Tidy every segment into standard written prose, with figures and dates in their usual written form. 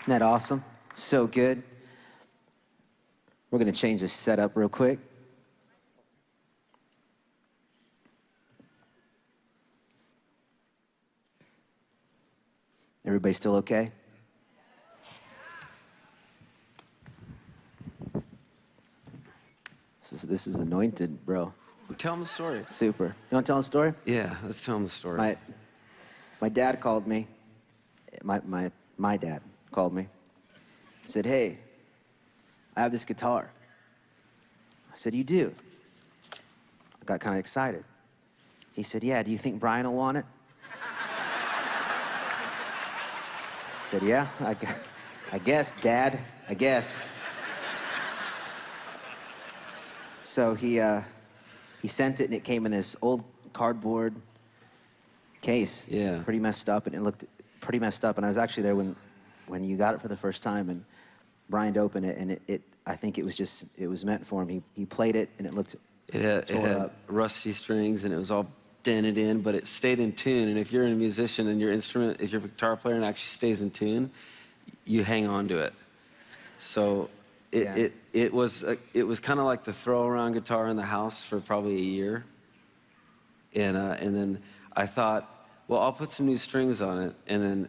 Isn't that awesome? So good. We're gonna change the setup real quick. Everybody still okay? This is anointed, bro. Tell them the story. Super. You wanna tell a story? Yeah, let's tell them the story. My dad called me. My dad called me. Said, hey, I have this guitar. I said, you do? I got kind of excited. He said, yeah, do you think Brian will want it? I said, yeah, I guess, Dad, I guess. So he sent it, and it came in this old cardboard case. Yeah. Pretty messed up, and it looked pretty messed up. And I was actually there when you got it for the first time, and Brian opened it, and I think it was meant for him. He played it, and it looked It had rusty strings, and it was all dented in, but it stayed in tune. And if you're a musician and your instrument, if you're a guitar player and it actually stays in tune, you hang on to it. So it was kind of like the throw around guitar in the house for probably a year. And then I thought, well, I'll put some new strings on it. And then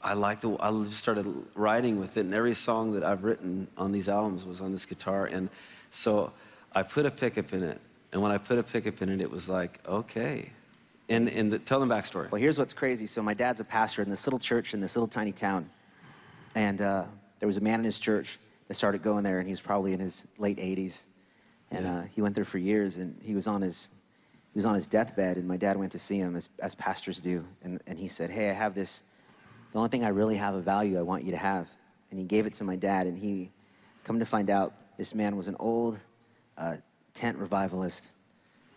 I just started writing with it, and every song that I've written on these albums was on this guitar. And so I put a pickup in it, and when I put a pickup in it, it was like, okay. Tell them backstory. Well, here's what's crazy. So my dad's a pastor in this little church in this little tiny town, and there was a man in his church that started going there, and he was probably in his late 80s, and he went there for years, and he was on his deathbed, and my dad went to see him as pastors do, and he said, hey, I have this, the only thing I really have of value I want you to have. And he gave it to my dad, and he, come to find out, this man was an old tent revivalist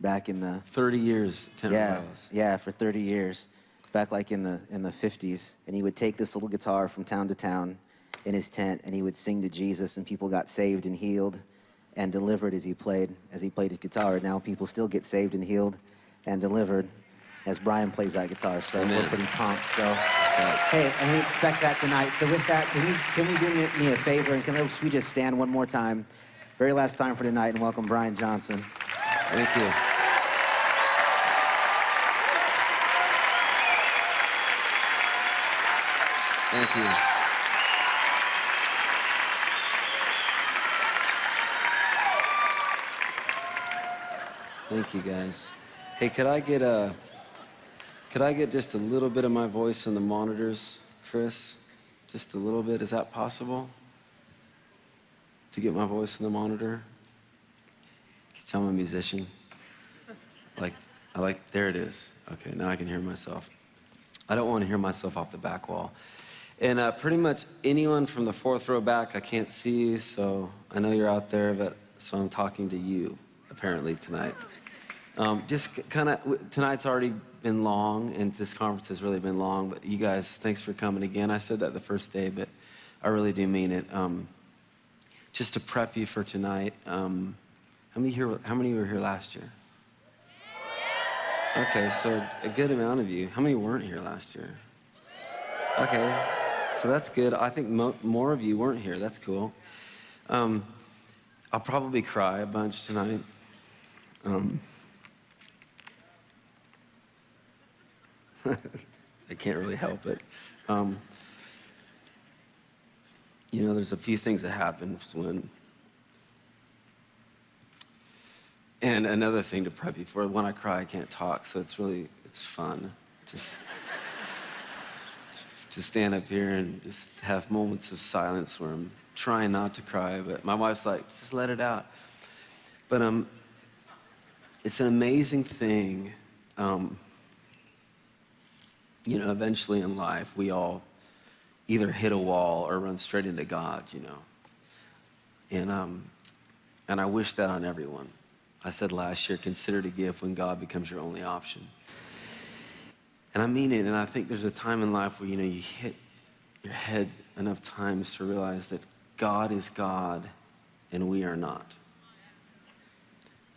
back in the 30 years, tent revivalist. Yeah, for 30 years, back like in the 50s. And he would take this little guitar from town to town in his tent, and he would sing to Jesus, and people got saved and healed and delivered as he played his guitar. And now people still get saved and healed and delivered as Brian plays that guitar. So Amen. We're pretty pumped. So hey, and we expect that tonight. So with that, can we do me a favor, and can we just stand one more time? Very last time for tonight, and welcome Brian Johnson. Thank you. Thank you. Thank you, guys. Hey, could I get just a little bit of my voice on the monitors, Chris? Just a little bit, is that possible? To get my voice on the monitor? Tell I'm a musician. There it is. Okay, now I can hear myself. I don't want to hear myself off the back wall. And pretty much anyone from the fourth row back, I can't see you, so I know you're out there, so I'm talking to you, apparently, tonight. Tonight's already been long, and this conference has really been long, but you guys, thanks for coming again. I said that the first day, but I really do mean it. Just to prep you for tonight, how many were here last year? Okay, so a good amount of you. How many weren't here last year? Okay, so that's good. I think more of you weren't here. That's cool. I'll probably cry a bunch tonight. I can't really help it. There's a few things that happen and another thing to prep you for, when I cry, I can't talk, so it's fun. Just to stand up here and just have moments of silence where I'm trying not to cry, but my wife's like, just let it out. But it's an amazing thing. Eventually in life, we all either hit a wall or run straight into God, And I wish that on everyone. I said last year, consider to give when God becomes your only option. And I mean it, and I think there's a time in life where, you hit your head enough times to realize that God is God and we are not.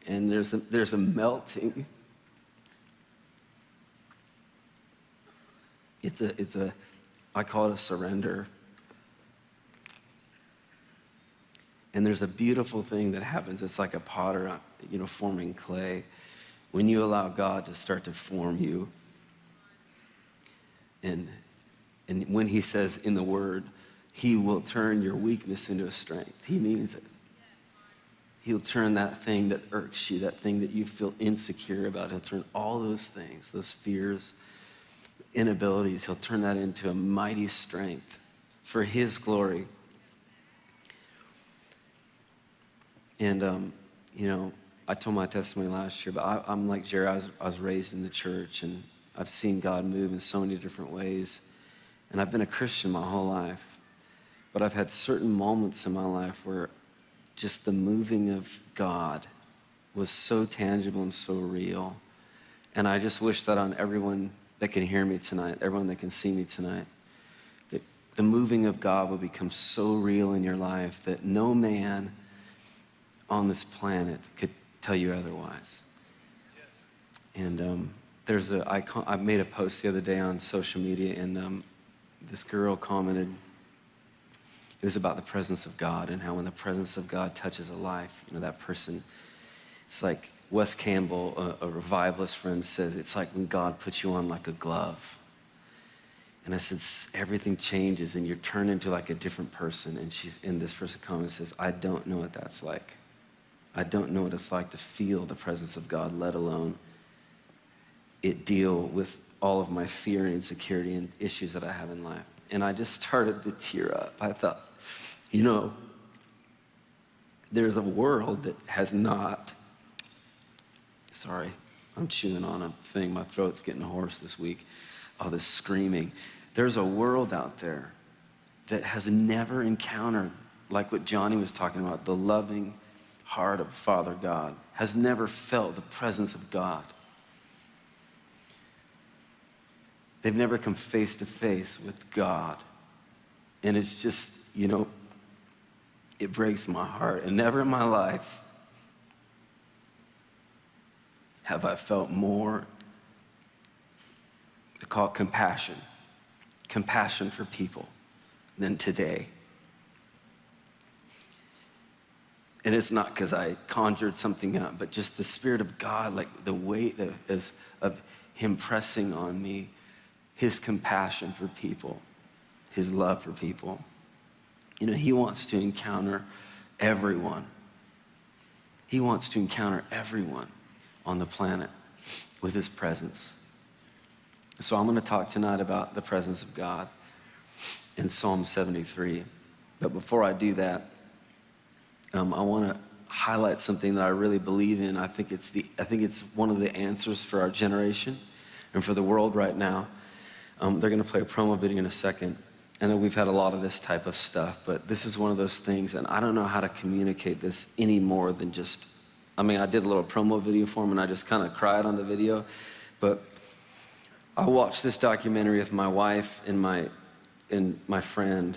And there's a melting. I call it a surrender. And there's a beautiful thing that happens. It's like a potter, forming clay. When you allow God to start to form you, and when he says in the word, he will turn your weakness into a strength. He means it. He'll turn that thing that irks you, that thing that you feel insecure about. He'll turn all those things, those fears, inabilities, he'll turn that into a mighty strength for his glory. And, I told my testimony last year, but I'm like Jerry. I was raised in the church, and I've seen God move in so many different ways. And I've been a Christian my whole life. But I've had certain moments in my life where just the moving of God was so tangible and so real. And I just wish that on everyone that can hear me tonight, everyone that can see me tonight, that the moving of God will become so real in your life that no man on this planet could tell you otherwise. And I made a post the other day on social media, and this girl commented, it was about the presence of God and how when the presence of God touches a life, that person, it's like Wes Campbell, a revivalist friend, says, it's like when God puts you on like a glove. And I said, everything changes and you're turned into like a different person. And this person comments, says, I don't know what that's like. I don't know what it's like to feel the presence of God, let alone it deal with all of my fear and insecurity and issues that I have in life. And I just started to tear up. I thought, there's a world that has not, sorry, I'm chewing on a thing. My throat's getting hoarse this week. All this screaming. There's a world out there that has never encountered, like what Johnny was talking about, the loving heart of Father God, has never felt the presence of God. They've never come face to face with God. And it's just, it breaks my heart. And never in my life have I felt more, they call it compassion for people than today. And it's not because I conjured something up, but just the Spirit of God, like the weight of him pressing on me, his compassion for people, his love for people. He wants to encounter everyone. He wants to encounter everyone on the planet with his presence. So I'm going to talk tonight about the presence of God in Psalm 73. But before I do that, I want to highlight something that I really believe in. I think it's one of the answers for our generation and for the world right now. They're going to play a promo video in a second. I know we've had a lot of this type of stuff, but this is one of those things, and I don't know how to communicate this any more than just, I did a little promo video for him, and I just kind of cried on the video, but I watched this documentary with my wife and my friend,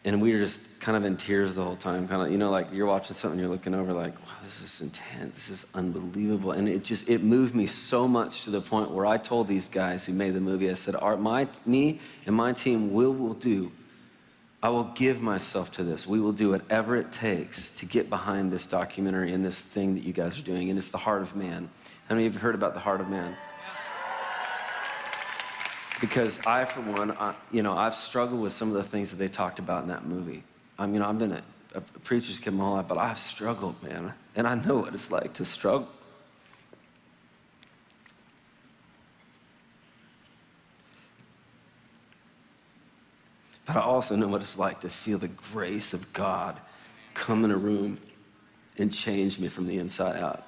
and we were just kind of in tears the whole time, like you're watching something, you're looking over like, wow, this is intense, this is unbelievable. And it moved me so much to the point where I told these guys who made the movie, I said, me and my team I will give myself to this. We will do whatever it takes to get behind this documentary and this thing that you guys are doing, and it's The Heart of Man. How many of you have heard about The Heart of Man? Because I, for one, I've struggled with some of the things that they talked about in that movie. I've been a preacher's kid my whole life, but I've struggled, man. And I know what it's like to struggle. But I also know what it's like to feel the grace of God come in a room and change me from the inside out.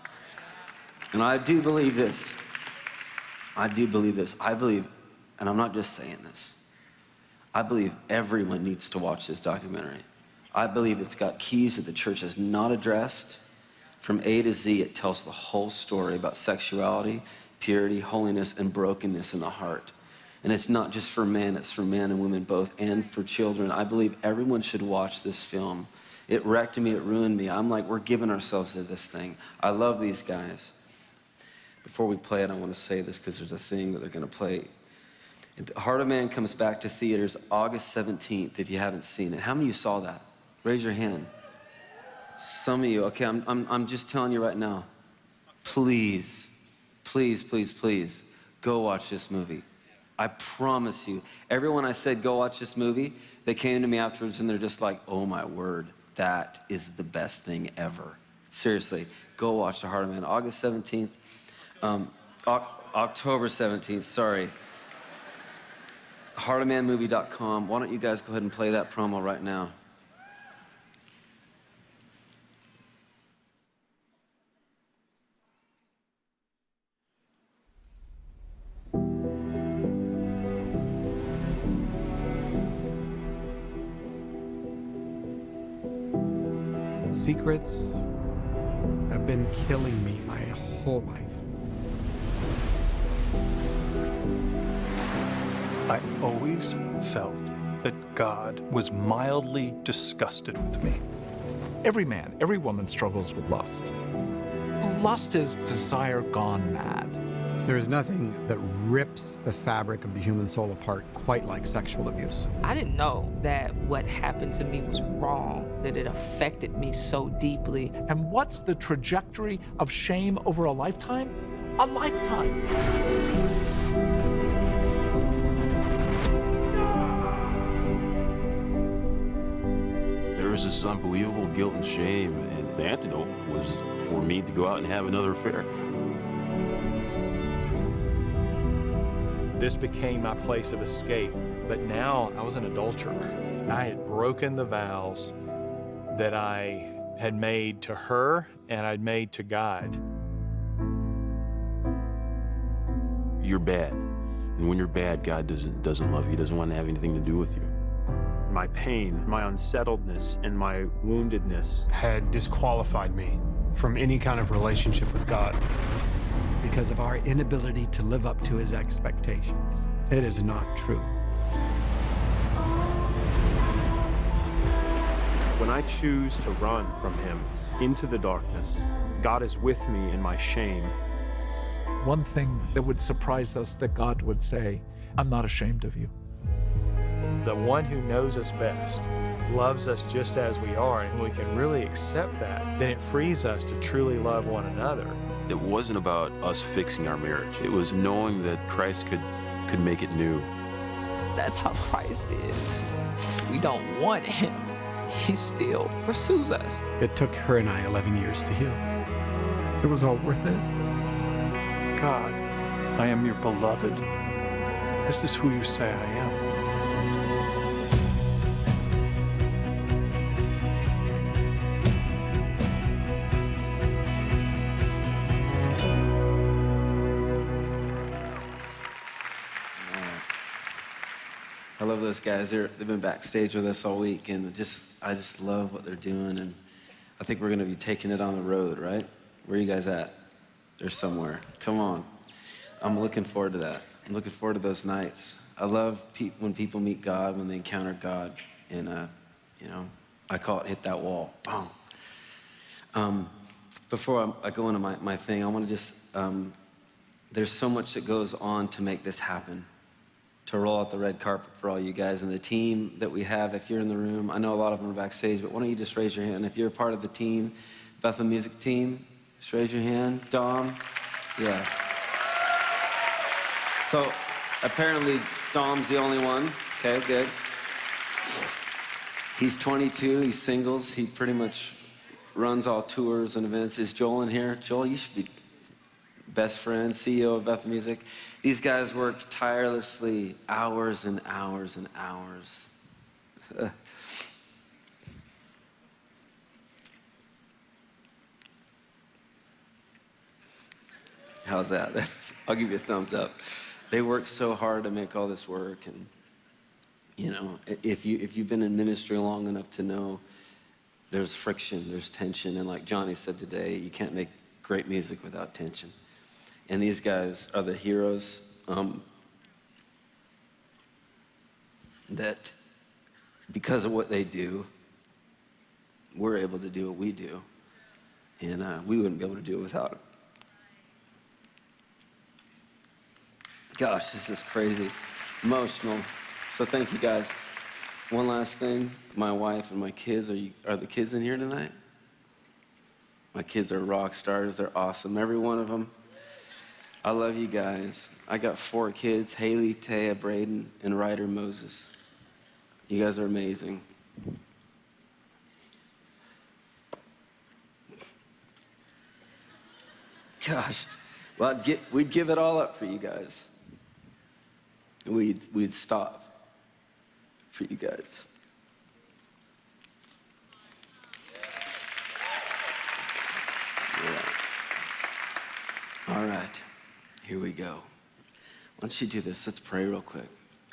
And I do believe this. I believe, and I'm not just saying this, I believe everyone needs to watch this documentary. I believe it's got keys that the church has not addressed. From A to Z, it tells the whole story about sexuality, purity, holiness, and brokenness in the heart. And it's not just for men, it's for men and women both, and for children. I believe everyone should watch this film. It wrecked me, it ruined me. I'm like, we're giving ourselves to this thing. I love these guys. Before we play it, I want to say this because there's a thing that they're going to play. The Heart of Man comes back to theaters August 17th, if you haven't seen it. How many of you saw that? Raise your hand. Some of you, okay, I'm just telling you right now, please, please, please, please, go watch this movie. I promise you. Everyone I said, go watch this movie, they came to me afterwards and they're just like, oh my word, that is the best thing ever. Seriously, go watch The Heart of Man. August 17th, October 17th, sorry. heartofmanmovie.com. Why don't you guys go ahead and play that promo right now? Secrets have been killing me my whole life. I always felt that God was mildly disgusted with me. Every man, every woman struggles with lust. Lust is desire gone mad. There is nothing that rips the fabric of the human soul apart quite like sexual abuse. I didn't know that what happened to me was wrong, that it affected me so deeply. And what's the trajectory of shame over a lifetime? A lifetime. There was this unbelievable guilt and shame, and the antidote was for me to go out and have another affair. This became my place of escape, but now I was an adulterer. I had broken the vows that I had made to her and I'd made to God. You're bad, and when you're bad, God doesn't love you. He doesn't want to have anything to do with you. My pain, my unsettledness, and my woundedness had disqualified me from any kind of relationship with God. Because of our inability to live up to his expectations. It is not true. When I choose to run from him into the darkness, God is with me in my shame. One thing that would surprise us that God would say, I'm not ashamed of you. The one who knows us best loves us just as we are, and when we can really accept that, then it frees us to truly love one another. It wasn't about us fixing our marriage. It was knowing that Christ could make it new. That's how Christ is. We don't want him. He still pursues us. It took her and I 11 years to heal. It was all worth it. God, I am your beloved. This is who you say I am. I love those guys. They've been backstage with us all week, and I just love what they're doing. And I think we're going to be taking it on the road, right? Where are you guys at? They're somewhere. Come on. I'm looking forward to that. I'm looking forward to those nights. I love when people meet God, when they encounter God, and I call it hit that wall. Boom. Before I go into my thing, I want to just there's so much that goes on to make this happen. To roll out the red carpet for all you guys and the team that we have. If you're in the room, I know a lot of them are backstage, but why don't you just raise your hand? If you're a part of the team, Bethel Music team, just raise your hand. Dom, yeah. So apparently Dom's the only one. Okay, good. He's 22, he's singles. He pretty much runs all tours and events. Is Joel in here? Joel, you should be best friend, CEO of Bethel Music. These guys work tirelessly, hours and hours and hours. How's that? I'll give you a thumbs up. They work so hard to make all this work, and if you've been in ministry long enough to know, there's friction, there's tension, and like Johnny said today, you can't make great music without tension. And these guys are the heroes that, because of what they do, we're able to do what we do. And we wouldn't be able to do it without them. Gosh, this is crazy. Emotional. So thank you guys. One last thing. My wife and my kids, are the kids in here tonight? My kids are rock stars. They're awesome, every one of them. I love you guys. I got 4 kids, Haley, Taya, Braden, and Ryder Moses. You guys are amazing. Gosh, well, we'd give it all up for you guys. We'd stop for you guys. Yeah. All right, here we go. Why don't you do this? Let's pray real quick.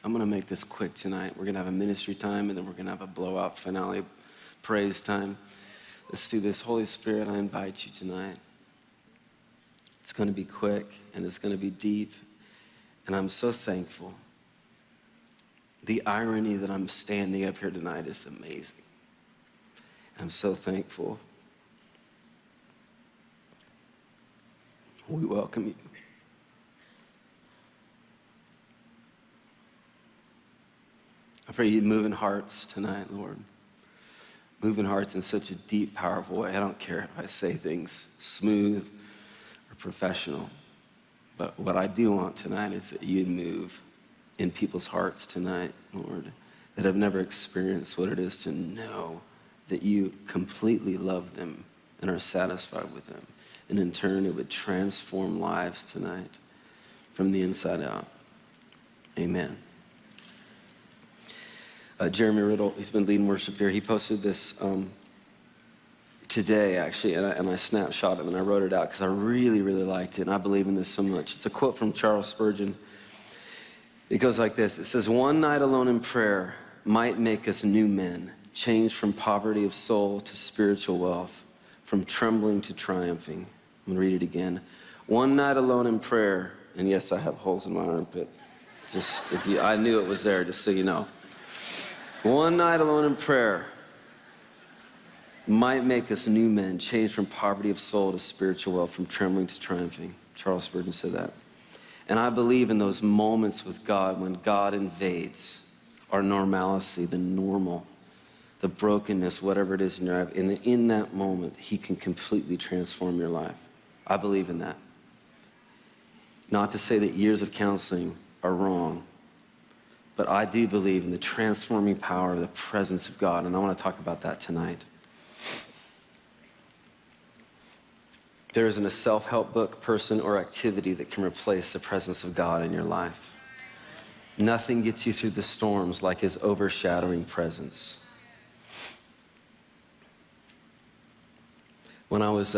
I'm gonna make this quick tonight. We're gonna have a ministry time, and then we're gonna have a blowout finale praise time. Let's do this. Holy Spirit, I invite you tonight. It's gonna be quick, and it's gonna be deep, and I'm so thankful. The irony that I'm standing up here tonight is amazing. I'm so thankful. We welcome you. I pray you move in hearts tonight, Lord. Move in hearts in such a deep, powerful way. I don't care if I say things smooth or professional, but what I do want tonight is that you move in people's hearts tonight, Lord, that have never experienced what it is to know that you completely love them and are satisfied with them. And in turn, it would transform lives tonight from the inside out. Amen. Jeremy Riddle, he's been leading worship here. He posted this today, actually, and I snapshot it and I wrote it out because I really, really liked it, and I believe in this so much. It's a quote from Charles Spurgeon. It goes like this. It says, "One night alone in prayer might make us new men, changed from poverty of soul to spiritual wealth, from trembling to triumphing." I'm going to read it again. One night alone in prayer, and yes, I have holes in my armpit. Just I knew it was there, just so you know. One night alone in prayer might make us new men, changed from poverty of soul to spiritual wealth, from trembling to triumphing. Charles Spurgeon said that. And I believe in those moments with God when God invades our normalcy, the normal, the brokenness, whatever it is in your life. And in that moment, he can completely transform your life. I believe in that. Not to say that years of counseling are wrong, but I do believe in the transforming power of the presence of God, and I want to talk about that tonight. There isn't a self-help book, person, or activity that can replace the presence of God in your life. Nothing gets you through the storms like his overshadowing presence. When I was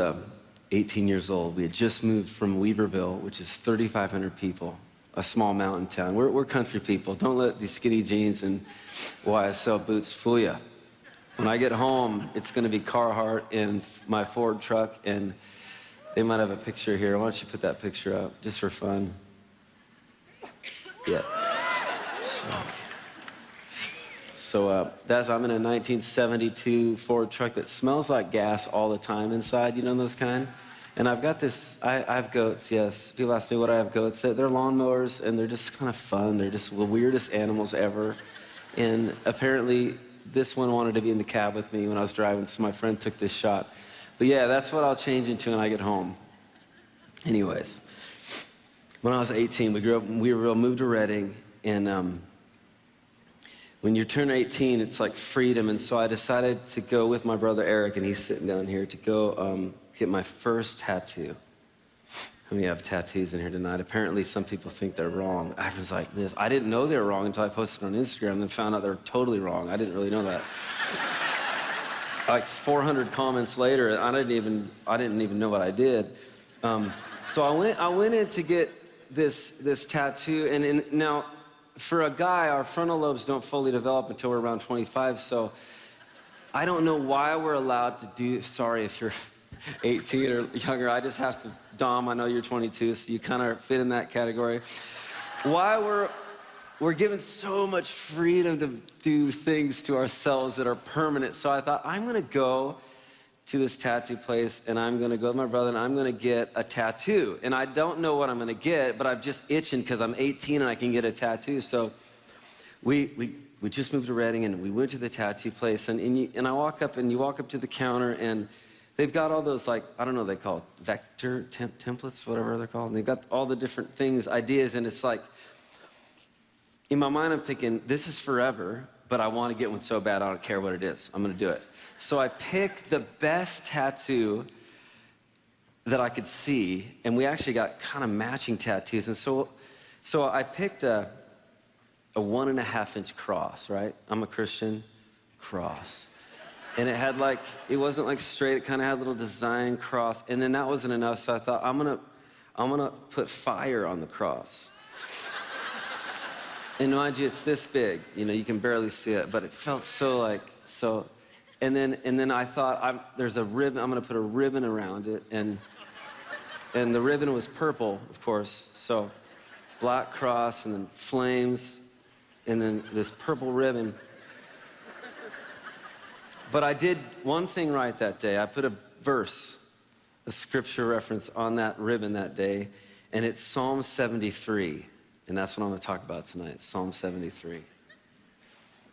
18 years old, we had just moved from Weaverville, which is 3,500 people, a small mountain town. We're country people. Don't let these skinny jeans and YSL boots fool you. When I get home, it's going to be Carhartt and my Ford truck, and they might have a picture here. Why don't you put that picture up, just for fun? Yeah. So I'm in a 1972 Ford truck that smells like gas all the time inside. You know those kind? And I've got this, I have goats, yes. People ask me what I have goats. They're lawnmowers, and they're just kind of fun. They're just the weirdest animals ever. And apparently, this one wanted to be in the cab with me when I was driving, so my friend took this shot. But yeah, that's what I'll change into when I get home. Anyways, when I was 18, we grew up in Weaverville, moved to Redding, and when you turn 18, it's like freedom. And so I decided to go with my brother Eric, and he's sitting down here, to go get my first tattoo. How many have tattoos in here tonight? Apparently, some people think they're wrong. I was like this. I didn't know they were wrong until I posted on Instagram and then found out they're totally wrong. I didn't really know that. Like 400 comments later, I didn't even know what I did. So I went in to get this tattoo, and now, for a guy, our frontal lobes don't fully develop until we're around 25, so I don't know why we're allowed to do, sorry if you're 18 or younger, I just have to, Dom, I know you're 22, so you kind of fit in that category. Why we're given so much freedom to do things to ourselves that are permanent, so I thought, I'm gonna go to this tattoo place, and I'm gonna go with my brother, and I'm gonna get a tattoo. And I don't know what I'm gonna get, but I'm just itching because I'm 18 and I can get a tattoo. So we just moved to Redding, and we went to the tattoo place, and I walk up, and you walk up to the counter, and they've got all those, like, I don't know, they call it vector templates, whatever they're called. And they've got all the different things, ideas, and it's like, in my mind, I'm thinking, this is forever, but I want to get one so bad, I don't care what it is. I'm going to do it. So I picked the best tattoo that I could see, and we actually got kind of matching tattoos. And so I picked a 1.5-inch cross, right? I'm a Christian, cross. And it had like, it wasn't like straight, it kind of had a little design cross. And then that wasn't enough, so I thought, I'm gonna put fire on the cross. And mind you, it's this big, you know, you can barely see it, but it felt so. And then I thought, there's a ribbon, I'm gonna put a ribbon around it, and the ribbon was purple, of course, so black cross, and then flames, and then this purple ribbon. But I did one thing right that day. I put a verse, a scripture reference on that ribbon that day, and it's Psalm 73. And that's what I'm going to talk about tonight, Psalm 73.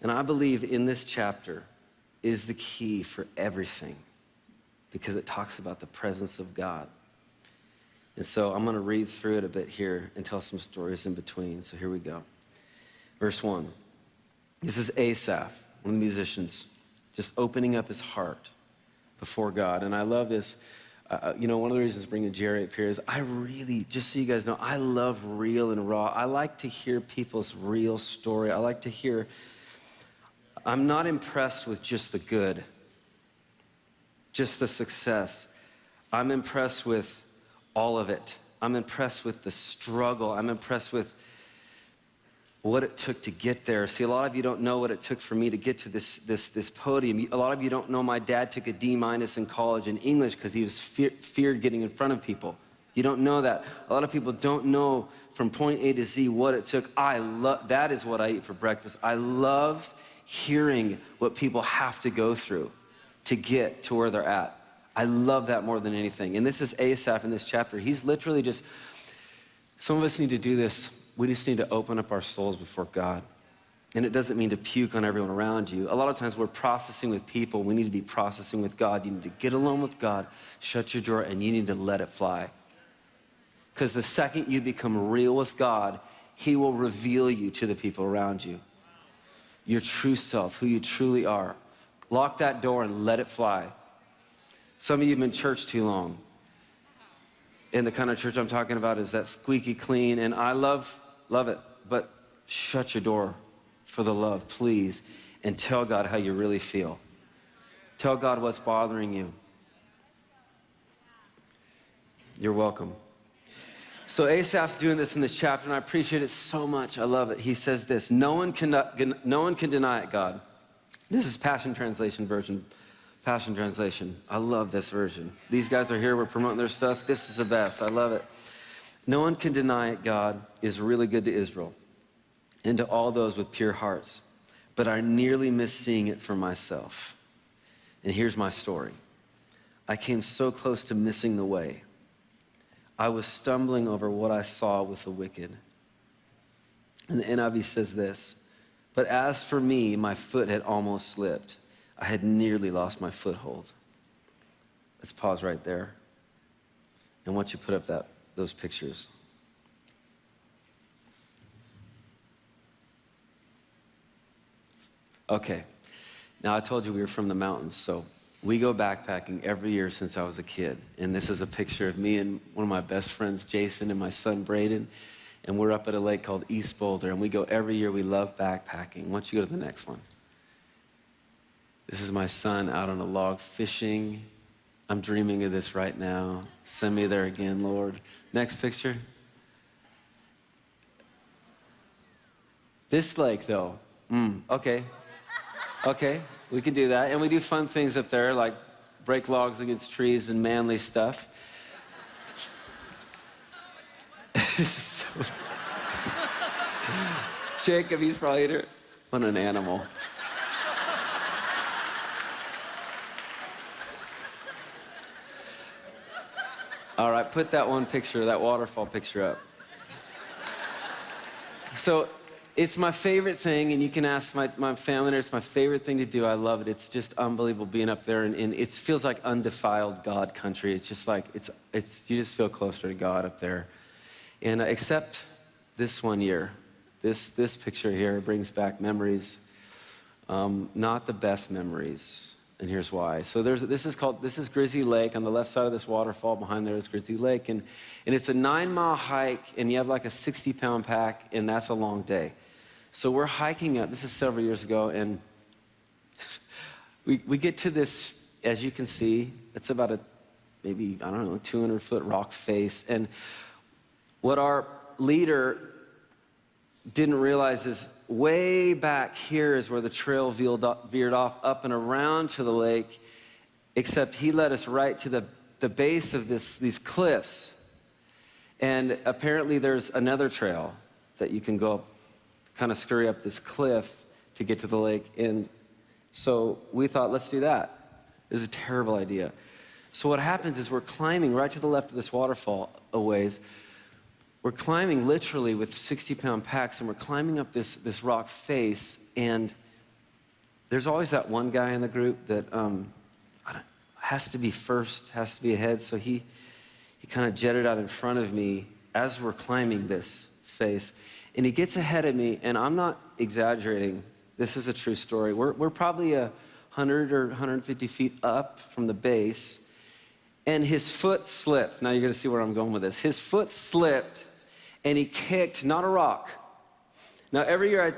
And I believe in this chapter is the key for everything, because it talks about the presence of God. And so I'm going to read through it a bit here and tell some stories in between. So here we go. Verse 1. This is Asaph, one of the musicians, just opening up his heart before God. And I love this. You know, one of the reasons bringing Jerry up here is I really, just so you guys know, I love real and raw. I like to hear people's real story. I like to hear, I'm not impressed with just the good, just the success. I'm impressed with all of it. I'm impressed with the struggle. I'm impressed with what it took to get there. See, a lot of you don't know what it took for me to get to this podium. A lot of you don't know my dad took a D- in college in English because he was feared getting in front of people. You don't know that. A lot of people don't know from point A to Z what it took. That is what I eat for breakfast. I love hearing what people have to go through to get to where they're at. I love that more than anything. And this is Asaph in this chapter. He's literally just, some of us need to do this. We just need to open up our souls before God. And it doesn't mean to puke on everyone around you. A lot of times we're processing with people. We need to be processing with God. You need to get alone with God, shut your door, and you need to let it fly. Because the second you become real with God, He will reveal you to the people around you. Your true self, who you truly are. Lock that door and let it fly. Some of you have been in church too long. And the kind of church I'm talking about is that squeaky clean, and I love it, but shut your door for the love, please, and tell God how you really feel. Tell God what's bothering you. You're welcome. So Asaph's doing this in this chapter, and I appreciate it so much. I love it. He says this, no one can deny it, God. This is Passion Translation version. Passion Translation. I love this version. These guys are here, we're promoting their stuff. This is the best, I love it. No one can deny it, God is really good to Israel and to all those with pure hearts, but I nearly miss seeing it for myself. And here's my story. I came so close to missing the way. I was stumbling over what I saw with the wicked. And the NIV says this, but as for me, my foot had almost slipped. I had nearly lost my foothold. Let's pause right there. And once you put up those pictures. Okay, now I told you we were from the mountains, so we go backpacking every year since I was a kid. And this is a picture of me and one of my best friends, Jason, and my son, Braden. And we're up at a lake called East Boulder, and we go every year. We love backpacking. Why don't you go to the next one? This is my son out on a log fishing. I'm dreaming of this right now. Send me there again, Lord. Next picture. This lake, though. Okay, we can do that. And we do fun things up there, like break logs against trees and manly stuff. This is so... Jacob, he's probably here. What an animal. All right, put that one picture, that waterfall picture up. So It's my favorite thing, and you can ask my family, it's my favorite thing to do. I love it. It's just unbelievable being up there, and it feels like undefiled God country. It's just like, you just feel closer to God up there. And except this one year, this picture here brings back memories, not the best memories, and here's why. So this is Grizzly Lake. On the left side of this waterfall, behind there is Grizzly Lake, and it's a 9-mile hike, and you have like a 60-pound pack, and that's a long day. So we're hiking up, this is several years ago, and we get to this, as you can see, it's about maybe, 200-foot rock face. And what our leader didn't realize is way back here is where the trail veered off up and around to the lake, except he led us right to the base of these cliffs. And apparently there's another trail that you can go up, kind of scurry up this cliff to get to the lake. And so we thought, let's do that. It was a terrible idea. So what happens is we're climbing right to the left of this waterfall a ways. We're climbing literally with 60-pound packs, and we're climbing up this rock face, and there's always that one guy in the group that has to be first, has to be ahead. So he kind of jetted out in front of me as we're climbing this face. And he gets ahead of me, and I'm not exaggerating. This is a true story. We're probably 100 or 150 feet up from the base, and his foot slipped. Now you're gonna see where I'm going with this. His foot slipped, and he kicked, not a rock. Now every year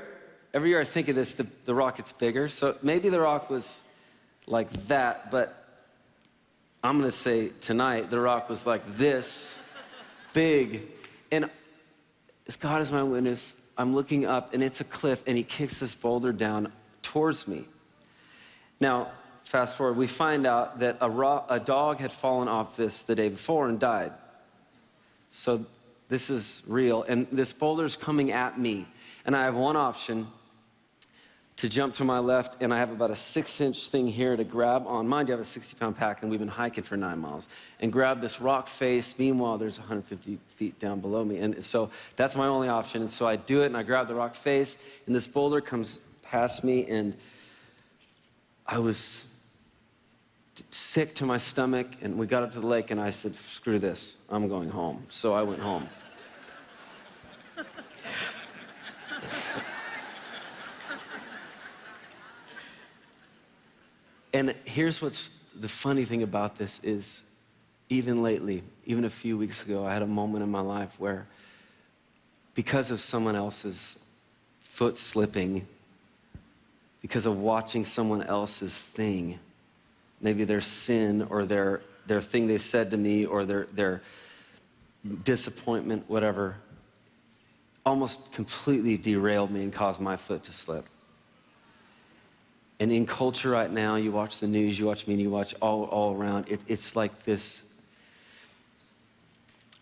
I think of this, the rock gets bigger. So maybe the rock was like that, but I'm gonna say tonight, the rock was like this big. And as God is my witness, I'm looking up, and it's a cliff, and he kicks this boulder down towards me. Now, fast forward, we find out that a dog had fallen off this the day before and died. So this is real, and this boulder's coming at me, and I have one option: to jump to my left, and I have about a 6-inch thing here to grab on. Mind you, I have a 60-pound pack, and we've been hiking for 9 miles, and grab this rock face. Meanwhile, there's 150 feet down below me, and so that's my only option. And so I do it, and I grab the rock face, and this boulder comes past me, and I was sick to my stomach, and we got up to the lake, and I said, screw this, I'm going home. So I went home. And here's what's the funny thing about this is, even lately, even a few weeks ago, I had a moment in my life where, because of someone else's foot slipping, because of watching someone else's thing, maybe their sin or their thing they said to me, or their disappointment, whatever, almost completely derailed me and caused my foot to slip. And in culture right now, you watch the news, you watch me, and you watch all around, it's like this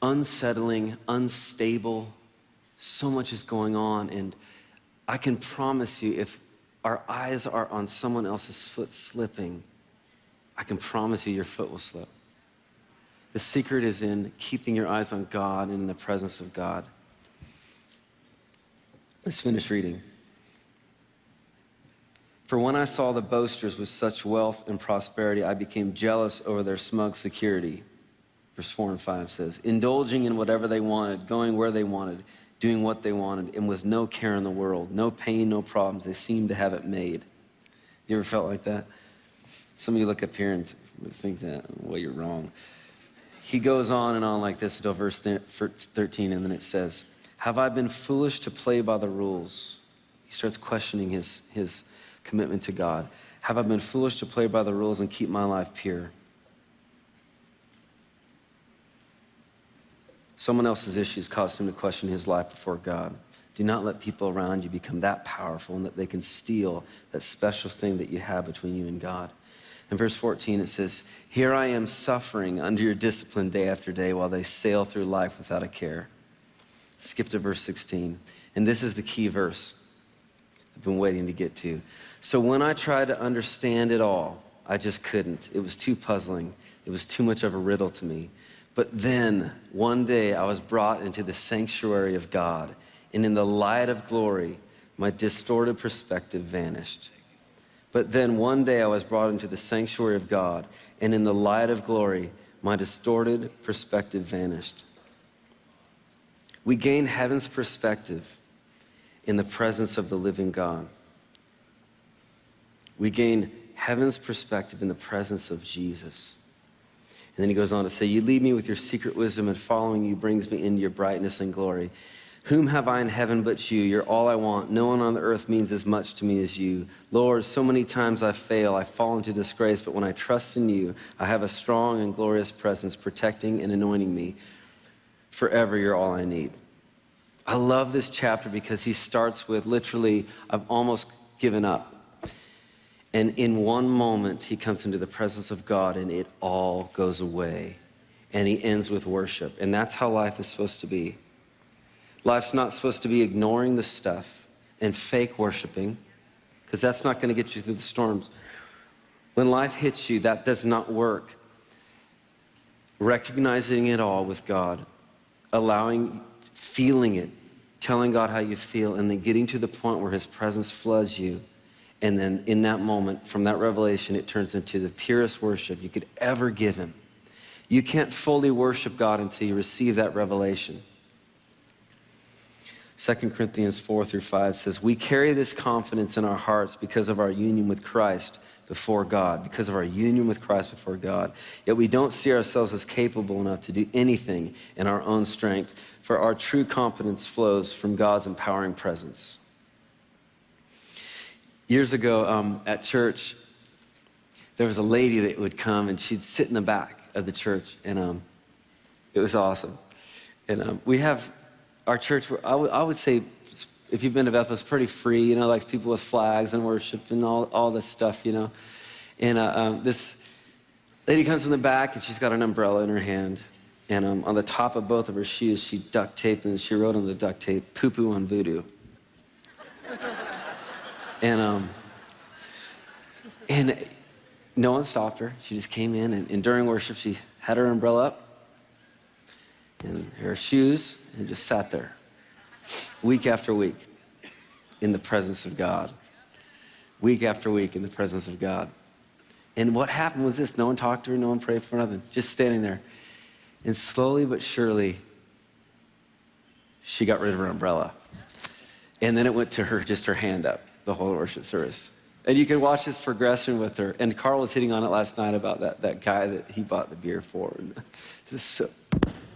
unsettling, unstable, so much is going on. And I can promise you, if our eyes are on someone else's foot slipping, I can promise you your foot will slip. The secret is in keeping your eyes on God and in the presence of God. Let's finish reading. For when I saw the boasters with such wealth and prosperity, I became jealous over their smug security. Verse 4 and 5 says, indulging in whatever they wanted, going where they wanted, doing what they wanted, and with no care in the world, no pain, no problems. They seemed to have it made. You ever felt like that? Some of you look up here and think that, well, you're wrong. He goes on and on like this until verse 13, and then it says, have I been foolish to play by the rules? He starts questioning his commitment to God. Have I been foolish to play by the rules and keep my life pure? Someone else's issues caused him to question his life before God. Do not let people around you become that powerful and that they can steal that special thing that you have between you and God. In verse 14, it says, here I am suffering under your discipline day after day while they sail through life without a care. Skip to verse 16. And this is the key verse I've been waiting to get to. So when I tried to understand it all, I just couldn't. It was too puzzling. It was too much of a riddle to me. But then one day I was brought into the sanctuary of God, and in the light of glory, my distorted perspective vanished. But then one day I was brought into the sanctuary of God, and in the light of glory, my distorted perspective vanished. We gain heaven's perspective in the presence of the living God. We gain heaven's perspective in the presence of Jesus. And then he goes on to say, you lead me with your secret wisdom, and following you brings me into your brightness and glory. Whom have I in heaven but you? You're all I want. No one on the earth means as much to me as you. Lord, so many times I fail, I fall into disgrace, but when I trust in you, I have a strong and glorious presence protecting and anointing me. Forever, you're all I need. I love this chapter because he starts with literally, I've almost given up. And in one moment, he comes into the presence of God and it all goes away. And he ends with worship. And that's how life is supposed to be. Life's not supposed to be ignoring the stuff and fake worshiping, because that's not going to get you through the storms. When life hits you, that does not work. Recognizing it all with God, feeling it, telling God how you feel, and then getting to the point where his presence floods you. And then in that moment, from that revelation, it turns into the purest worship you could ever give him. You can't fully worship God until you receive that revelation. 2 Corinthians 4-5 says, we carry this confidence in our hearts because of our union with Christ before God, because of our union with Christ before God. Yet we don't see ourselves as capable enough to do anything in our own strength, for our true confidence flows from God's empowering presence. Years ago at church, there was a lady that would come and she'd sit in the back of the church, and it was awesome. And we have our church, I would say, if you've been to Bethel, it's pretty free, you know, like people with flags and worship and all this stuff, you know. And this lady comes in the back and she's got an umbrella in her hand. And on the top of both of her shoes, she duct taped, and she wrote on the duct tape, poo-poo on voodoo. And no one stopped her. She just came in, and during worship, she had her umbrella up and her shoes, and just sat there week after week in the presence of God. Week after week in the presence of God. And what happened was this: no one talked to her, no one prayed for nothing, just standing there. And slowly but surely, she got rid of her umbrella. And then it went to her, just her hand up, the whole worship service. And you can watch this progression with her. And Carl was hitting on it last night about that guy that he bought the beer for. And just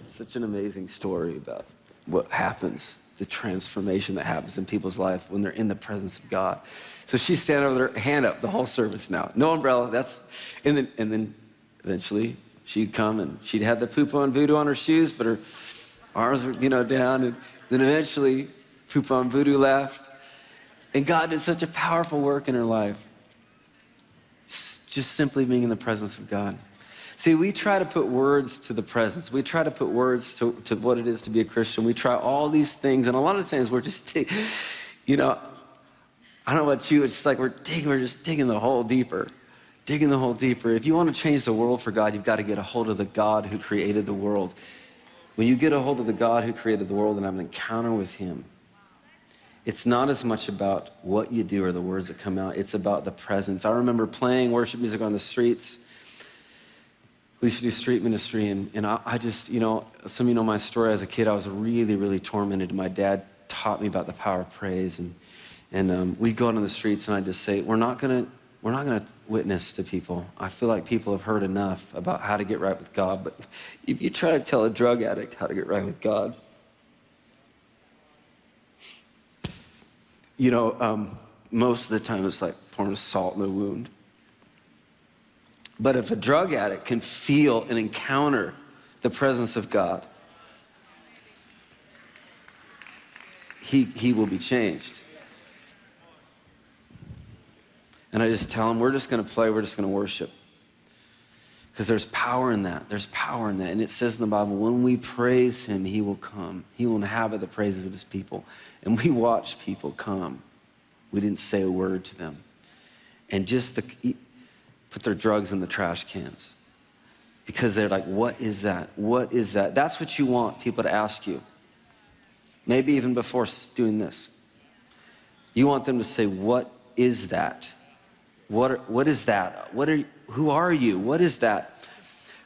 such an amazing story about what happens, the transformation that happens in people's life when they're in the presence of God. So she's standing over there, hand up the whole service now. No umbrella, and then eventually she'd come and she'd had the poop on voodoo on her shoes, but her arms were, down. And then eventually poop on voodoo left. And God did such a powerful work in her life. Just simply being in the presence of God. See, we try to put words to the presence. We try to put words to what it is to be a Christian. We try all these things, and a lot of times we're just, I don't know about you, it's like we're just digging the hole deeper. Digging the hole deeper. If you want to change the world for God, you've got to get a hold of the God who created the world. When you get a hold of the God who created the world and have an encounter with him, it's not as much about what you do or the words that come out. It's about the presence. I remember playing worship music on the streets. We used to do street ministry, and I just, some of you know my story. As a kid, I was really, really tormented. My dad taught me about the power of praise, and we'd go out on the streets, and I'd just say, we're not gonna witness to people. I feel like people have heard enough about how to get right with God, but if you try to tell a drug addict how to get right with God, most of the time it's like pouring salt in the wound. But if a drug addict can feel and encounter the presence of God, he will be changed. And I just tell him, we're just going to play, we're just going to worship. Because there's power in that. There's power in that. And it says in the Bible, when we praise him, he will come. He will inhabit the praises of his people. And we watch people come. We didn't say a word to them. And just put their drugs in the trash cans. Because they're like, what is that? What is that? That's what you want people to ask you. Maybe even before doing this. You want them to say, what is that? What is that? Who are you? What is that?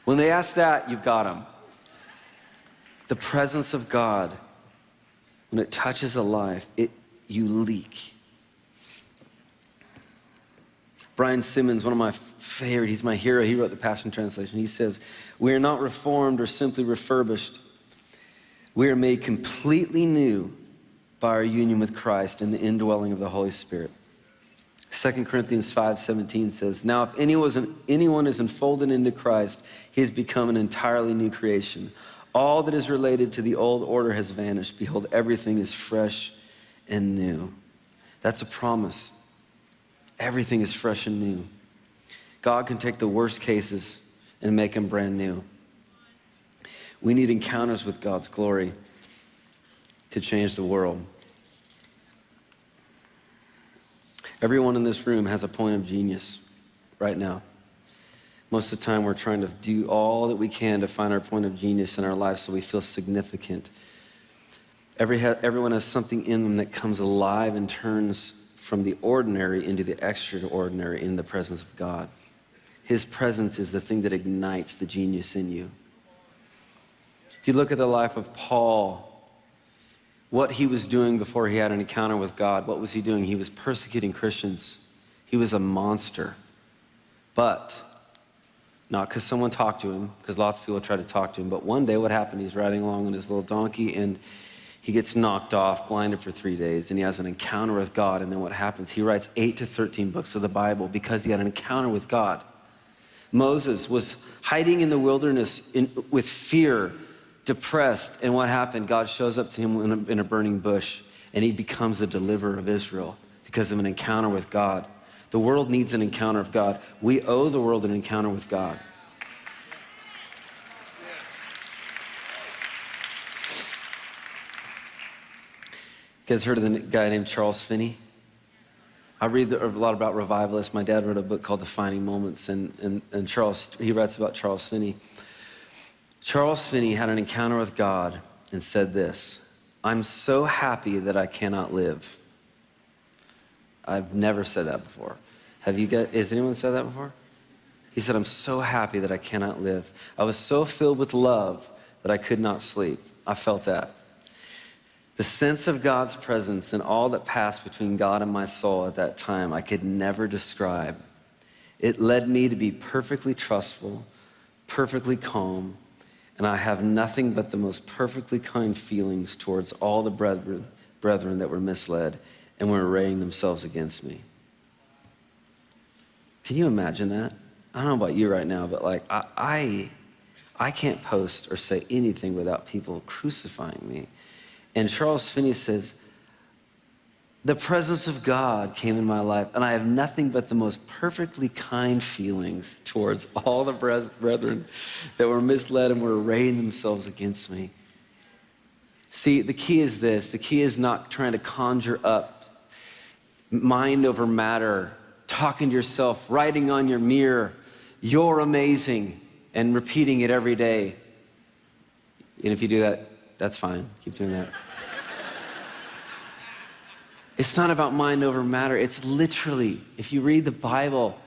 When they ask that, you've got them. The presence of God, when it touches a life, you leak. Brian Simmons, one of my favorite, he's my hero. He wrote the Passion Translation. He says, we are not reformed or simply refurbished. We are made completely new by our union with Christ and the indwelling of the Holy Spirit. 2 Corinthians 5:17 says, now if anyone is enfolded into Christ, he has become an entirely new creation. All that is related to the old order has vanished. Behold, everything is fresh and new. That's a promise. Everything is fresh and new. God can take the worst cases and make them brand new. We need encounters with God's glory to change the world. Everyone in this room has a point of genius right now. Most of the time we're trying to do all that we can to find our point of genius in our lives so we feel significant. Everyone has something in them that comes alive and turns from the ordinary into the extraordinary in the presence of God. His presence is the thing that ignites the genius in you. If you look at the life of Paul, what he was doing before he had an encounter with God, what was he doing? He was persecuting Christians. He was a monster. But not because someone talked to him, because lots of people try to talk to him, but one day what happened, he's riding along on his little donkey and he gets knocked off, blinded for 3 days, and he has an encounter with God. And then what happens? He writes 8 to 13 books of the Bible because he had an encounter with God. Moses was hiding in the wilderness with fear, depressed, and what happened? God shows up to him in a burning bush, and he becomes the deliverer of Israel because of an encounter with God. The world needs an encounter of God. We owe the world an encounter with God. You guys heard of the guy named Charles Finney? I read a lot about revivalists. My dad wrote a book called Defining Moments, and he writes about Charles Finney. Charles Finney had an encounter with God and said this, I'm so happy that I cannot live. I've never said that before. Has anyone said that before? He said, I'm so happy that I cannot live. I was so filled with love that I could not sleep. I felt that. The sense of God's presence and all that passed between God and my soul at that time, I could never describe. It led me to be perfectly trustful, perfectly calm, and I have nothing but the most perfectly kind feelings towards all the brethren that were misled and were arraying themselves against me. Can you imagine that? I don't know about you right now, but like I can't post or say anything without people crucifying me. And Charles Finney says, the presence of God came in my life, and I have nothing but the most perfectly kind feelings towards all the brethren that were misled and were arraying themselves against me. See, the key is this. The key is not trying to conjure up mind over matter, talking to yourself, writing on your mirror, you're amazing, and repeating it every day. And if you do that, that's fine. Keep doing that. It's not about mind over matter. It's literally, if you read the Bible,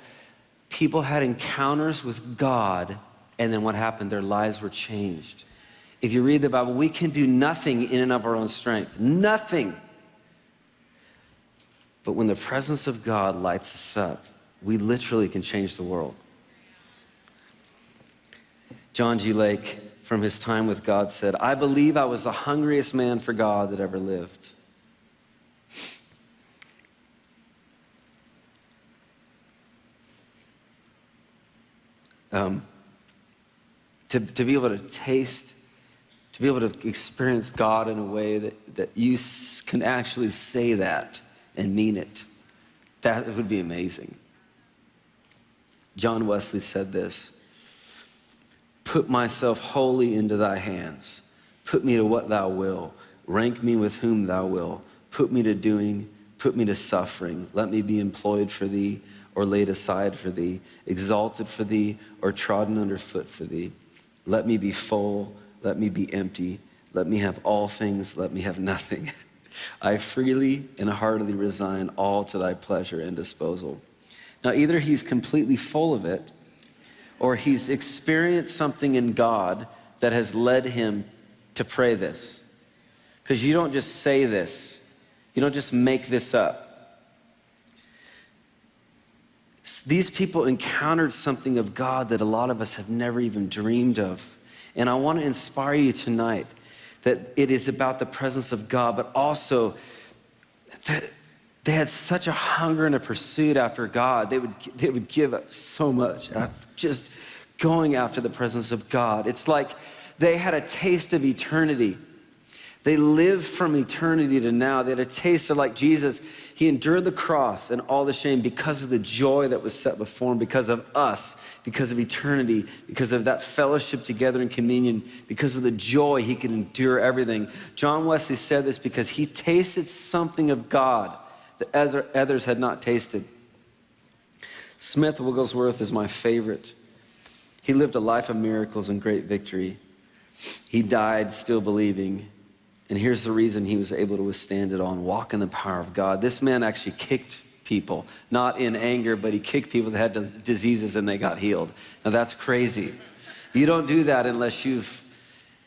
people had encounters with God, and then what happened? Their lives were changed. If you read the Bible, we can do nothing in and of our own strength. Nothing. But when the presence of God lights us up, we literally can change the world. John G. Lake, from his time with God, said, I believe I was the hungriest man for God that ever lived. To be able to taste, to be able to experience God in a way that you can actually say that and mean it, that would be amazing. John Wesley said this, put myself wholly into thy hands. Put me to what thou will. Rank me with whom thou will. Put me to doing, put me to suffering. Let me be employed for thee or laid aside for thee, exalted for thee or trodden underfoot for thee. Let me be full, let me be empty. Let me have all things, let me have nothing. I freely and heartily resign all to thy pleasure and disposal. Now, either he's completely full of it, or he's experienced something in God that has led him to pray this. Because you don't just say this. You don't just make this up. These people encountered something of God that a lot of us have never even dreamed of. And I want to inspire you tonight that it is about the presence of God, but also that they had such a hunger and a pursuit after God. They would give up so much just going after the presence of God. It's like they had a taste of eternity. They lived from eternity to now. They had a taste of, like Jesus, he endured the cross and all the shame because of the joy that was set before him, because of us, because of eternity, because of that fellowship together in communion, because of the joy he could endure everything. John Wesley said this because he tasted something of God that others had not tasted. Smith Wigglesworth is my favorite. He lived a life of miracles and great victory. He died still believing. And here's the reason he was able to withstand it all and walk in the power of God. This man actually kicked people, not in anger, but he kicked people that had diseases and they got healed. Now that's crazy. You don't do that unless you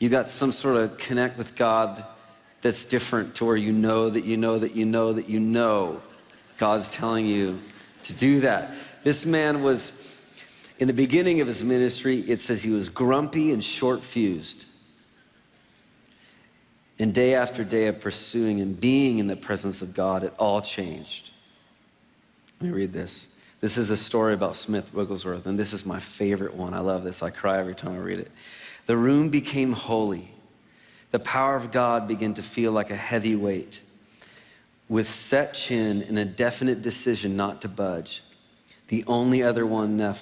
got some sort of connect with God that's different, to where you know God's telling you to do that. This man was, in the beginning of his ministry, it says he was grumpy and short-fused. And day after day of pursuing and being in the presence of God, it all changed. Let me read this. This is a story about Smith Wigglesworth, and this is my favorite one. I love this. I cry every time I read it. The room became holy. The power of God began to feel like a heavy weight. With set chin and a definite decision not to budge, the only other one now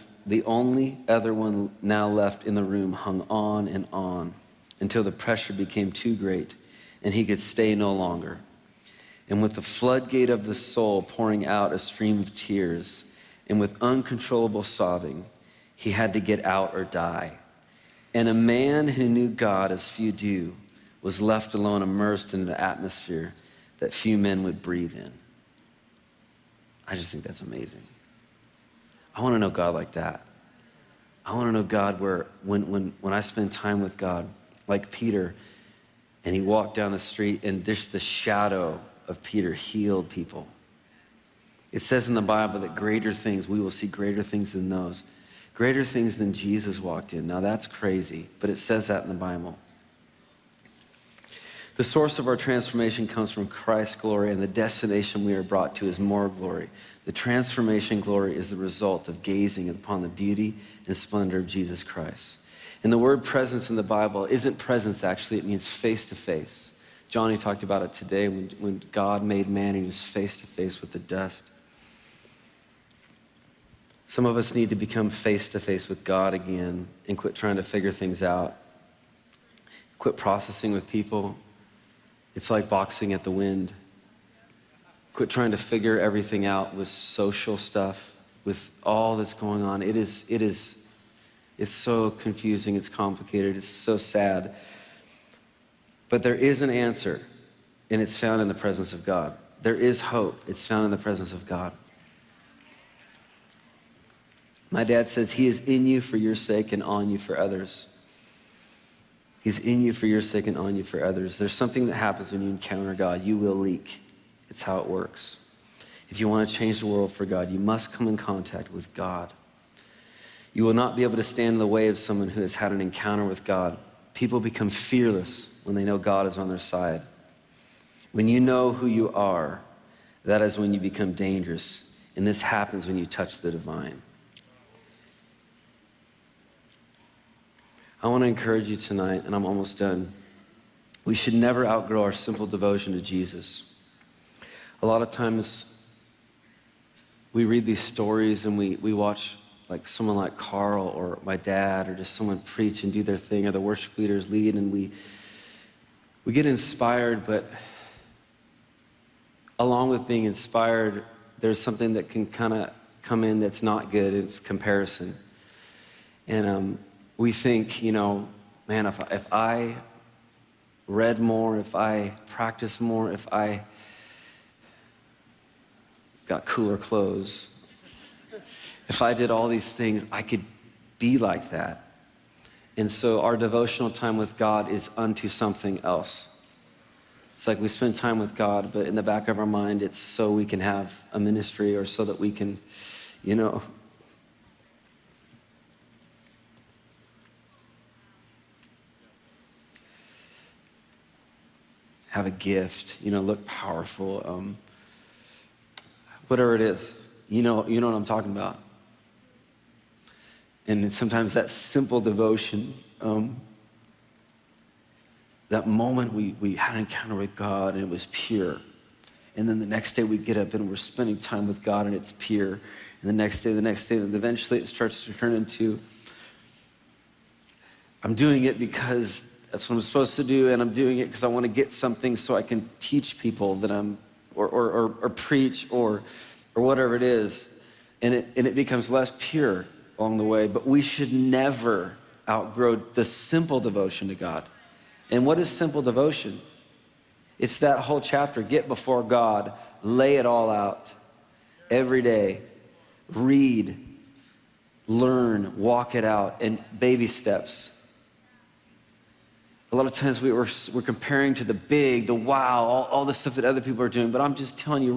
left in the room hung on and on until the pressure became too great and he could stay no longer. And with the floodgate of the soul pouring out a stream of tears, and with uncontrollable sobbing, he had to get out or die. And a man who knew God as few do was left alone, immersed in an atmosphere that few men would breathe in. I just think that's amazing. I want to know God like that. I want to know God where when I spend time with God, like Peter, and he walked down the street and just the shadow of Peter healed people. It says in the Bible that greater things, we will see greater things than those. Greater things than Jesus walked in. Now that's crazy, but it says that in the Bible. The source of our transformation comes from Christ's glory, and the destination we are brought to is more glory. The transformation glory is the result of gazing upon the beauty and splendor of Jesus Christ. And the word presence in the Bible isn't presence, actually. It means face to face. Johnny talked about it today when God made man, he was face to face with the dust. Some of us need to become face to face with God again and quit trying to figure things out. Quit processing with people. It's like boxing at the wind. Quit trying to figure everything out with social stuff, with all that's going on. It's so confusing, it's complicated, it's so sad. But there is an answer, and it's found in the presence of God. There is hope, it's found in the presence of God. My dad says he is in you for your sake and on you for others. He's in you for your sake and on you for others. There's something that happens when you encounter God. You will leak. It's how it works. If you want to change the world for God, you must come in contact with God. You will not be able to stand in the way of someone who has had an encounter with God. People become fearless when they know God is on their side. When you know who you are, that is when you become dangerous. And this happens when you touch the divine. I want to encourage you tonight, and I'm almost done. We should never outgrow our simple devotion to Jesus. A lot of times we read these stories and we watch like someone like Carl or my dad or just someone preach and do their thing, or the worship leaders lead, and we get inspired, but along with being inspired, there's something that can kind of come in that's not good. It's comparison. And we think, man, if I read more, if I practiced more, if I got cooler clothes, if I did all these things, I could be like that. And so our devotional time with God is unto something else. It's like we spend time with God, but in the back of our mind, it's so we can have a ministry or so that we can, have a gift, look powerful, whatever it is, you know what I'm talking about. And sometimes that simple devotion, that moment we had an encounter with God and it was pure. And then the next day we get up and we're spending time with God and it's pure. And the next day, and eventually it starts to turn into, I'm doing it because that's what I'm supposed to do, and I'm doing it because I want to get something so I can teach people that or preach or whatever it is. And it becomes less pure along the way, but we should never outgrow the simple devotion to God. And what is simple devotion? It's that whole chapter, get before God, lay it all out every day, read, learn, walk it out, and baby steps. A lot of times we're comparing to the big, the wow, all the stuff that other people are doing, but I'm just telling you,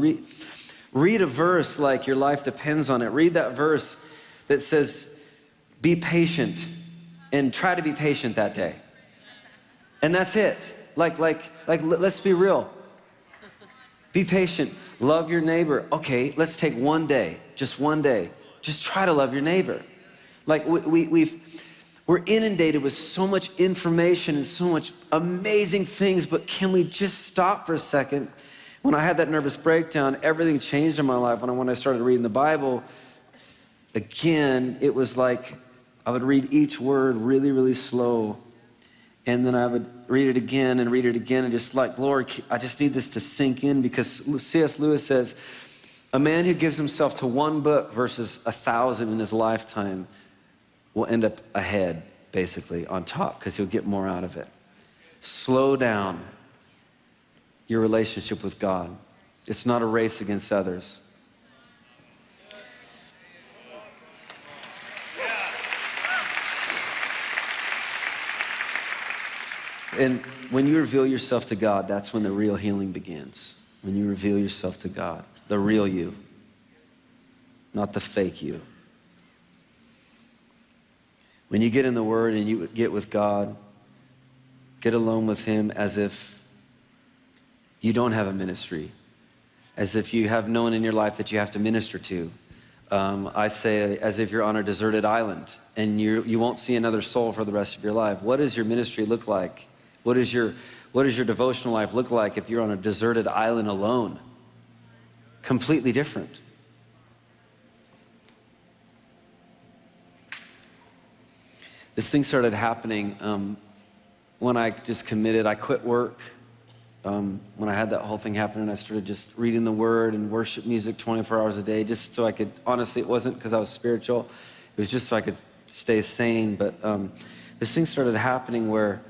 read a verse like your life depends on it. Read that verse that says, be patient, and try to be patient that day. And that's it. Like, let's be real. Be patient. Love your neighbor. Okay, let's take one day, just one day. Just try to love your neighbor. Like we're inundated with so much information and so much amazing things, but can we just stop for a second? When I had that nervous breakdown, everything changed in my life. When I started reading the Bible, again, it was like I would read each word really, really slow. And then I would read it again and just like, Lord, I just need this to sink in, because C.S. Lewis says, a man who gives himself to one book versus 1,000 in his lifetime will end up ahead, basically, on top, because he'll get more out of it. Slow down your relationship with God. It's not a race against others. And when you reveal yourself to God, that's when the real healing begins. When you reveal yourself to God, the real you, not the fake you. When you get in the Word and you get with God, get alone with Him as if you don't have a ministry, as if you have no one in your life that you have to minister to. I say as if you're on a deserted island and you won't see another soul for the rest of your life. What does your ministry look like? What does your devotional life look like if you're on a deserted island alone? Completely different. This thing started happening when I just committed. I quit work. When I had that whole thing happen, and I started just reading the Word and worship music 24 hours a day, just so I could, honestly, it wasn't because I was spiritual. It was just so I could stay sane. But this thing started happening where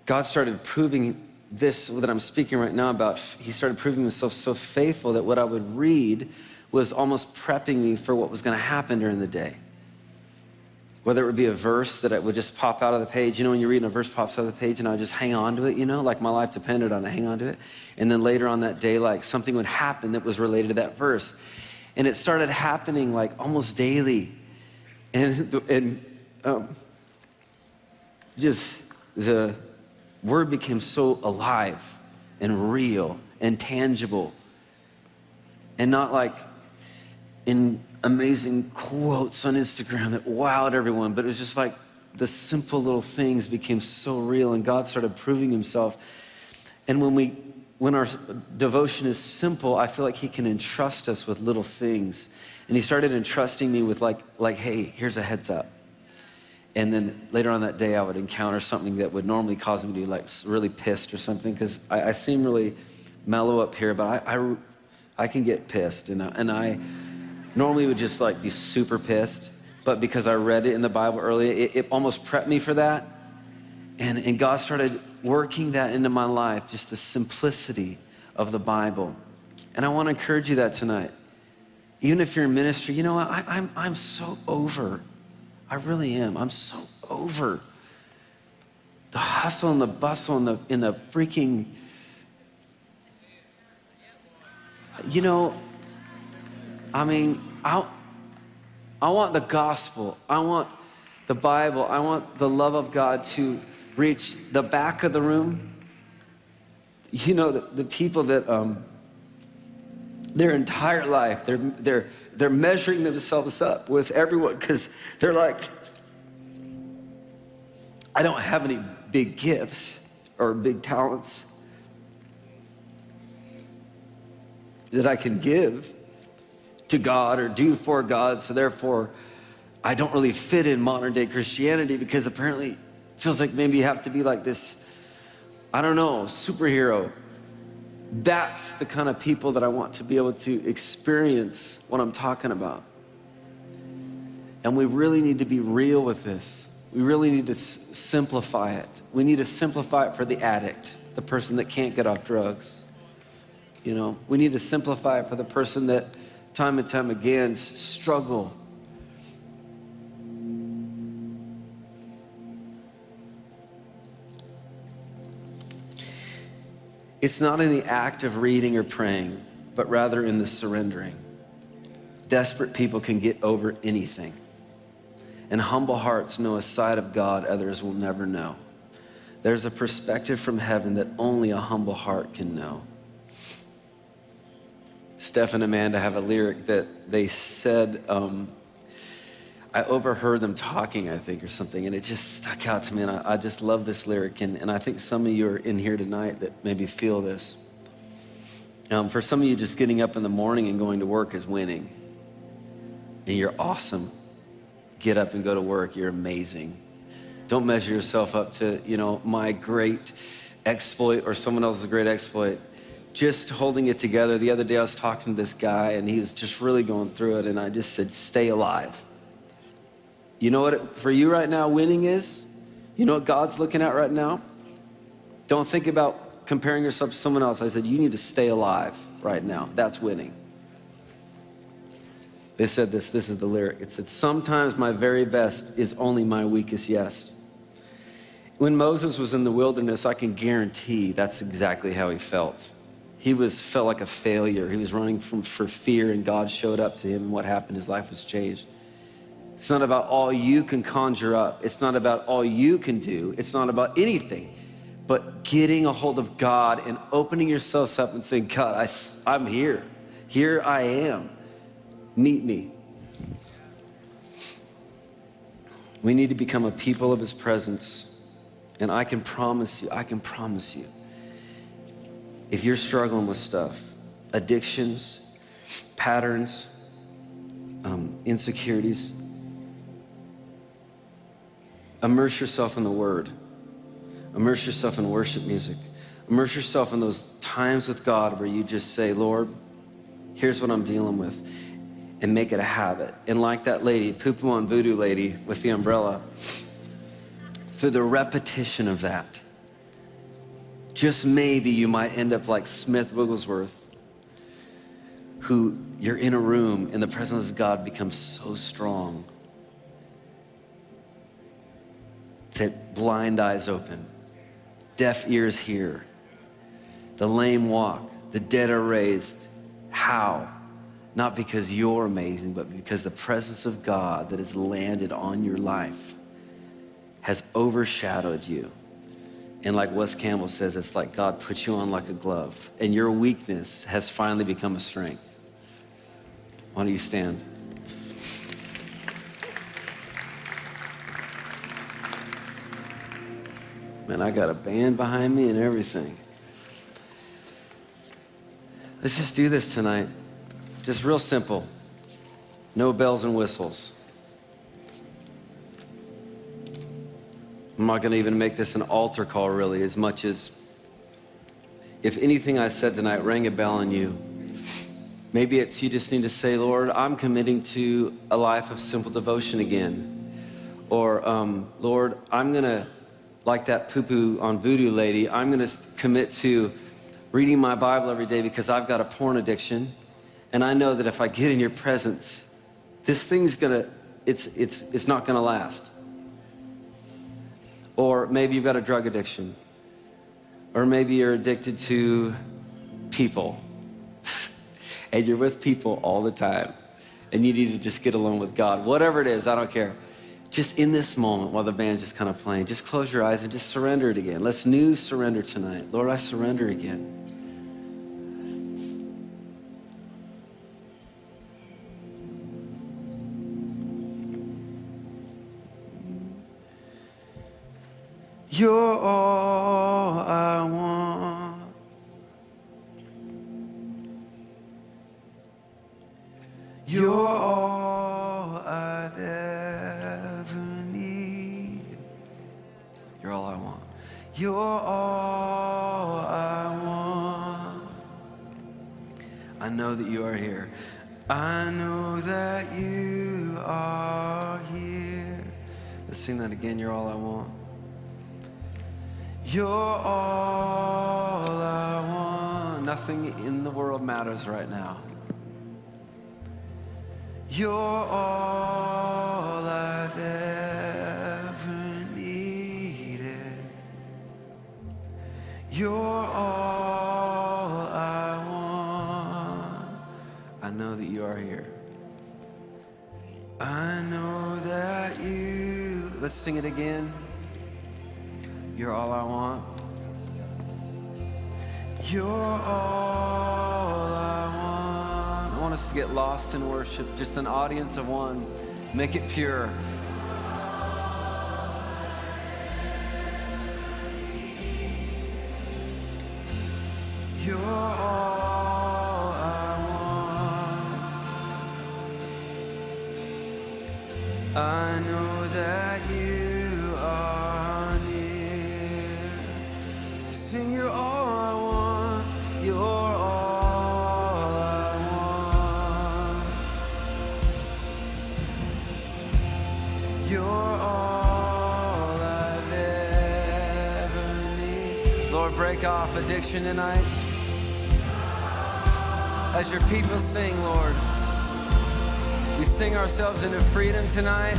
God started proving this that I'm speaking right now about. He started proving himself so faithful that what I would read was almost prepping me for what was going to happen during the day. Whether it would be a verse that it would just pop out of the page. When you're reading a verse pops out of the page and I would just hang on to it, like my life depended on it, hang on to it. And then later on that day, like something would happen that was related to that verse. And it started happening like almost daily. And just the Word became so alive and real and tangible, and not like in amazing quotes on Instagram that wowed everyone, but it was just like the simple little things became so real, and God started proving himself. And when our devotion is simple, I feel like he can entrust us with little things. And he started entrusting me with like, hey, here's a heads up. And then later on that day, I would encounter something that would normally cause me to be like really pissed or something, because I seem really mellow up here, but I can get pissed, and I normally would just like be super pissed, but because I read it in the Bible earlier, it almost prepped me for that. And God started working that into my life, just the simplicity of the Bible. And I want to encourage you that tonight. Even if you're in ministry, you know what? I'm so over. I really am. I'm so over the hustle and the bustle and in the freaking, you know, I mean, I want the gospel. I want the Bible. I want the love of God to reach the back of the room. You know, the people that their entire life, they're measuring themselves up with everyone because they're like, I don't have any big gifts or big talents that I can give to God or do for God, so therefore I don't really fit in modern day Christianity because apparently it feels like maybe you have to be like this, I don't know, superhero. That's the kind of people that I want to be able to experience what I'm talking about. And we really need to be real with this. We really need to simplify it. We need to simplify it for the addict, the person that can't get off drugs. You know, we need to simplify it for the person that time and time again struggle. It's not in the act of reading or praying, but rather in the surrendering. Desperate people can get over anything. And humble hearts know a side of God others will never know. There's a perspective from heaven that only a humble heart can know. Steph and Amanda have a lyric that they said, I overheard them talking, I think, or something, and it just stuck out to me, and I just love this lyric, and I think some of you are in here tonight that maybe feel this. For some of you, just getting up in the morning and going to work is winning, and you're awesome. Get up and go to work, you're amazing. Don't measure yourself up to, you know, my great exploit or someone else's great exploit. Just holding it together. The other day I was talking to this guy and he was just really going through it, and I just said, stay alive. You know what for you right now winning is? You know what God's looking at right now? Don't think about comparing yourself to someone else. I said, you need to stay alive right now. That's winning. They said this is the lyric. It said, sometimes my very best is only my weakest yes. When Moses was in the wilderness, I can guarantee that's exactly how he felt. He felt like a failure. He was running for fear, and God showed up to him, and what happened? His life was changed. It's not about all you can conjure up. It's not about all you can do. It's not about anything, but getting a hold of God and opening yourselves up and saying, God, I'm here. Here I am. Meet me. We need to become a people of his presence. And I can promise you, if you're struggling with stuff, addictions, patterns, insecurities, immerse yourself in the word. Immerse yourself in worship music. Immerse yourself in those times with God where you just say, Lord, here's what I'm dealing with. And make it a habit. And like that lady, Poo-Poo on Voodoo lady with the umbrella, through the repetition of that, just maybe you might end up like Smith Wigglesworth, who you're in a room and the presence of God becomes so strong that blind eyes open, deaf ears hear, the lame walk, the dead are raised. How? Not because you're amazing, but because the presence of God that has landed on your life has overshadowed you. And like Wes Campbell says, it's like God put you on like a glove, and your weakness has finally become a strength. Why don't you stand? Man, I got a band behind me and everything. Let's just do this tonight. Just real simple. No bells and whistles. I'm not going to even make this an altar call really, as much as if anything I said tonight rang a bell in you, maybe it's you just need to say, Lord, I'm committing to a life of simple devotion again. Or, Lord, I'm going to like that poo-poo on voodoo lady, I'm gonna commit to reading my Bible every day because I've got a porn addiction. And I know that if I get in your presence, this thing's it's not gonna last. Or maybe you've got a drug addiction. Or maybe you're addicted to people. And you're with people all the time. And you need to just get alone with God. Whatever it is, I don't care. Just in this moment while the band's just kind of playing, just close your eyes and just surrender it again. Let's new surrender tonight. Lord, I surrender again. You're all I want. You're all I've ever needed. You're all I want. You're all I want. I know that you are here. I know that you are here. Let's sing that again. You're all I want. You're all I want. Nothing in the world matters right now. You're all I've ever needed. You're all I want. I know that you are here. I know that you. Let's sing it again. You're all I want. You're all I want. I want us to get lost in worship, just an audience of one. Make it pure. You're all I want. I know that you are near. Sing, you're all I want. You're all I want. You're all I've ever need. Lord, break off addiction tonight. As your people sing, Lord, we sing ourselves into freedom tonight.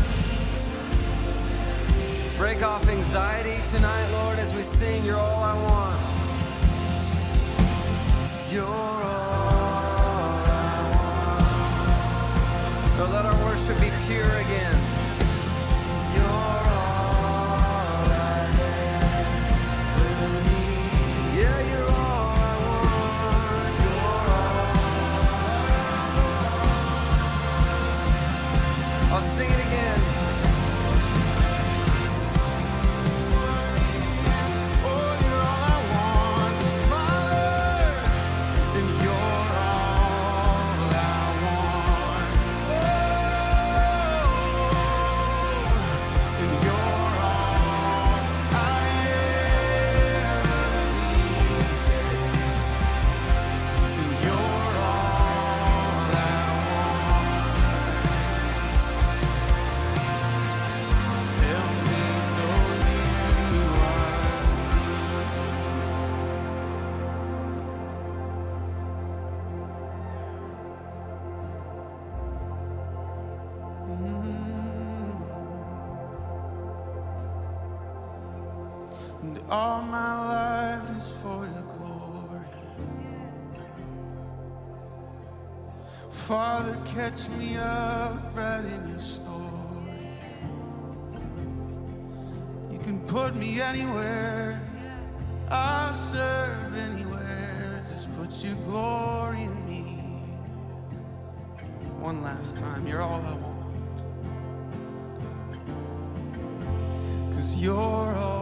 Break off anxiety tonight, Lord, as we sing, you're all I want. You're all I want. Lord, let our worship be pure again. You're all I ever need. Yeah, you're all I want. You're all. I'll sing it again. And all my life is for your glory. Father, catch me up right in your story. You can put me anywhere, I'll serve anywhere. Just put your glory in me. One last time, you're all I want. 'Cause you're all